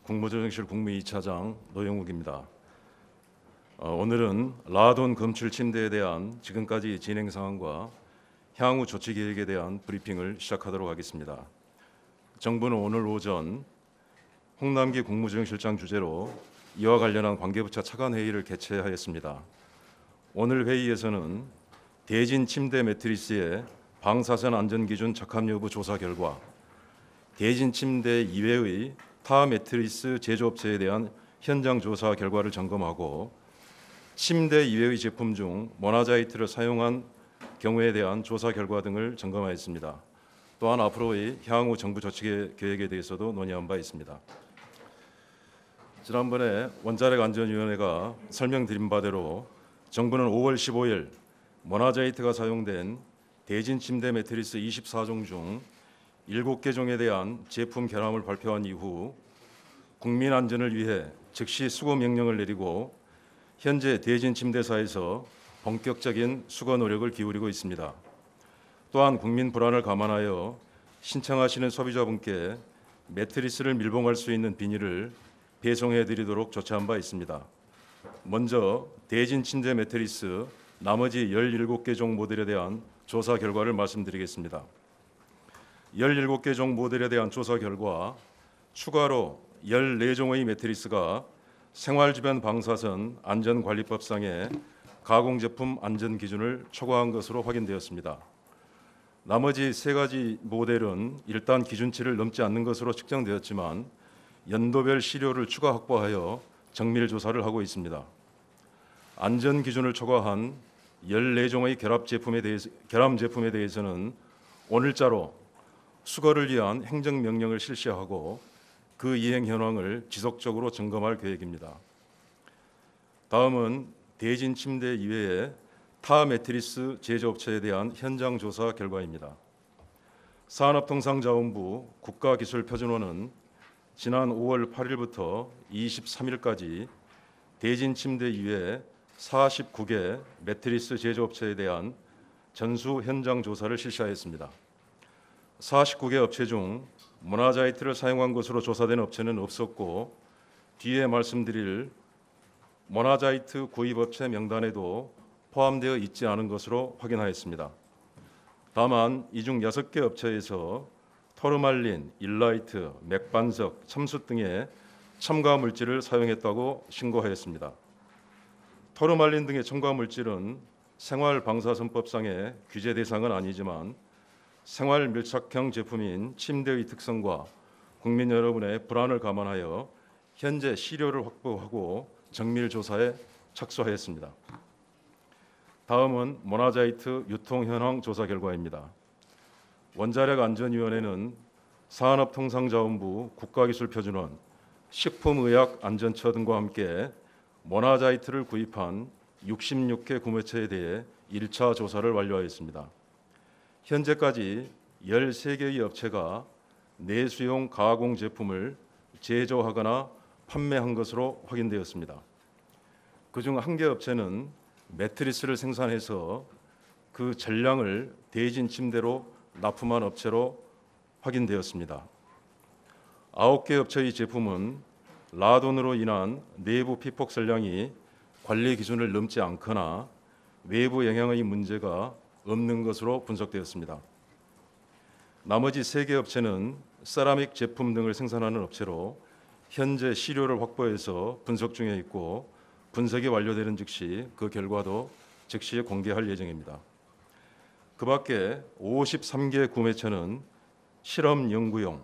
국무조정실 국무 2차장 노영욱입니다. 오늘은 라돈 검출 침대에 대한 지금까지 진행 상황과 향후 조치 계획에 대한 브리핑을 시작하도록 하겠습니다. 정부는 오늘 오전 홍남기 국무조정실장 주재로 이와 관련한 관계부처 차관 회의를 개최하였습니다. 오늘 회의에서는 대진 침대 매트리스의 방사선 안전기준 적합 여부 조사 결과, 대진 침대 이외의 타 매트리스 제조업체에 대한 현장 조사 결과를 점검하고 침대 이외의 제품 중 모나자이트를 사용한 경우에 대한 조사 결과 등을 점검하였습니다. 또한 앞으로의 향후 정부 조치 계획에 대해서도 논의한 바 있습니다. 지난번에 원자력안전위원회가 설명드린 바대로 정부는 5월 15일 모나자이트가 사용된 대진 침대 매트리스 24종 중 7개 종에 대한 제품 결함을 발표한 이후 국민 안전을 위해 즉시 수거 명령을 내리고 현재 대진 침대사에서 본격적인 수거 노력을 기울이고 있습니다. 또한 국민 불안을 감안하여 신청하시는 소비자분께 매트리스를 밀봉할 수 있는 비닐을 배송해 드리도록 조치한 바 있습니다. 먼저 대진 침대 매트리스 나머지 17개 종 모델에 대한 조사 결과를 말씀드리겠습니다. 17개 종 모델에 대한 조사 결과, 추가로 14종의 매트리스가 생활주변 방사선 안전관리법상의 가공제품 안전기준을 초과한 것으로 확인되었습니다. 나머지 3가지 모델은 일단 기준치를 넘지 않는 것으로 측정되었지만 연도별 시료를 추가 확보하여 정밀 조사를 하고 있습니다. 안전기준을 초과한 14종의 결함 제품에 대해서는 오늘자로 수거를 위한 행정명령을 실시하고 그 이행 현황을 지속적으로 점검할 계획입니다. 다음은 대진 침대 이외의 타 매트리스 제조업체에 대한 현장 조사 결과입니다. 산업통상자원부 국가기술표준원은 지난 5월 8일부터 23일까지 대진 침대 이외 49개 매트리스 제조업체에 대한 전수 현장 조사를 실시하였습니다. 49개 업체 중 모나자이트를 사용한 것으로 조사된 업체는 없었고, 뒤에 말씀드릴 모나자이트 구입업체 명단에도 포함되어 있지 않은 것으로 확인하였습니다. 다만 이 중 6개 업체에서 토르말린, 일라이트, 맥반석, 참숯 등의 첨가 물질을 사용했다고 신고하였습니다. 토르말린 등의 첨가 물질은 생활방사선법상의 규제 대상은 아니지만 생활 밀착형 제품인 침대의 특성과 국민 여러분의 불안을 감안하여 현재 시료를 확보하고 정밀 조사에 착수하였습니다. 다음은 모나자이트 유통 현황 조사 결과입니다. 원자력안전위원회는 산업통상자원부 국가기술표준원, 식품의약안전처 등과 함께 모나자이트를 구입한 66개 구매처에 대해 1차 조사를 완료하였습니다. 현재까지 13개의 업체가 내수용 가공 제품을 제조하거나 판매한 것으로 확인되었습니다. 그중 1개 업체는 매트리스를 생산해서 그 전량을 대진 침대로 납품한 업체로 확인되었습니다. 9개 업체의 제품은 라돈으로 인한 내부 피폭 선량이 관리 기준을 넘지 않거나 외부 영향의 문제가 없는 것으로 분석되었습니다. 나머지 3개 업체는 세라믹 제품 등을 생산하는 업체로 현재 시료를 확보해서 분석 중에 있고, 분석이 완료되는 즉시 그 결과도 즉시 공개할 예정입니다. 그 밖에 53개 구매처는 실험 연구용,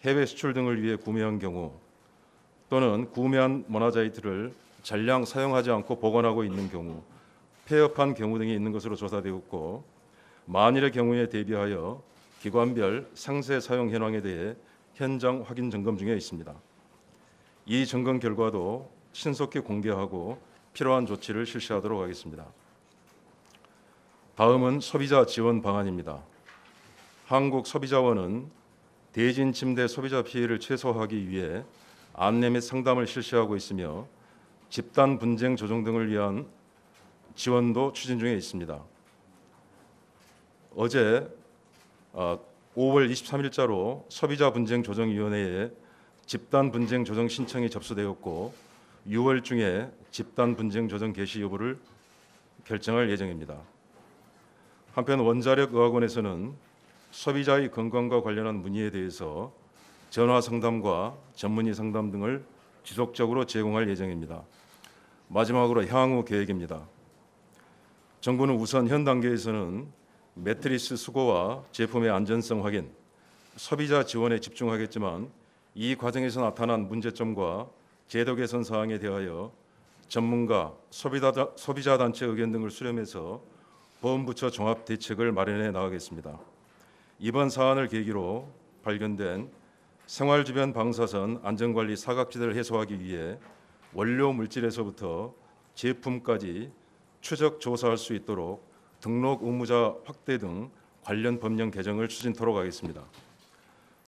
해외 수출 등을 위해 구매한 경우 또는 구매한 모나자이트를 전량 사용하지 않고 보관하고 있는 경우, 폐업한 경우 등이 있는 것으로 조사되었고, 만일의 경우에 대비하여 기관별 상세 사용 현황에 대해 현장 확인 점검 중에 있습니다. 이 점검 결과도 신속히 공개하고 필요한 조치를 실시하도록 하겠습니다. 다음은 소비자 지원 방안입니다. 한국소비자원은 대진 침대 소비자 피해를 최소화하기 위해 안내 및 상담을 실시하고 있으며 집단 분쟁 조정 등을 위한 지원도 추진 중에 있습니다. 어제 5월 23일자로 소비자분쟁조정위원회에 집단 분쟁 조정 신청이 접수되었고 6월 중에 집단 분쟁 조정 개시 여부를 결정할 예정입니다. 한편 원자력의학원에서는 소비자의 건강과 관련한 문의에 대해서 전화 상담과 전문의 상담 등을 지속적으로 제공할 예정입니다. 마지막으로 향후 계획입니다. 정부는 우선 현 단계에서는 매트리스 수거와 제품의 안전성 확인, 소비자 지원에 집중하겠지만 이 과정에서 나타난 문제점과 제도 개선 사항에 대하여 전문가, 소비자 단체 의견 등을 수렴해서 보훈부처 종합 대책을 마련해 나가겠습니다. 이번 사안을 계기로 발견된 생활 주변 방사선 안전관리 사각지대를 해소하기 위해 원료 물질에서부터 제품까지 추적 조사할 수 있도록 등록 의무자 확대 등 관련 법령 개정을 추진토록 하겠습니다.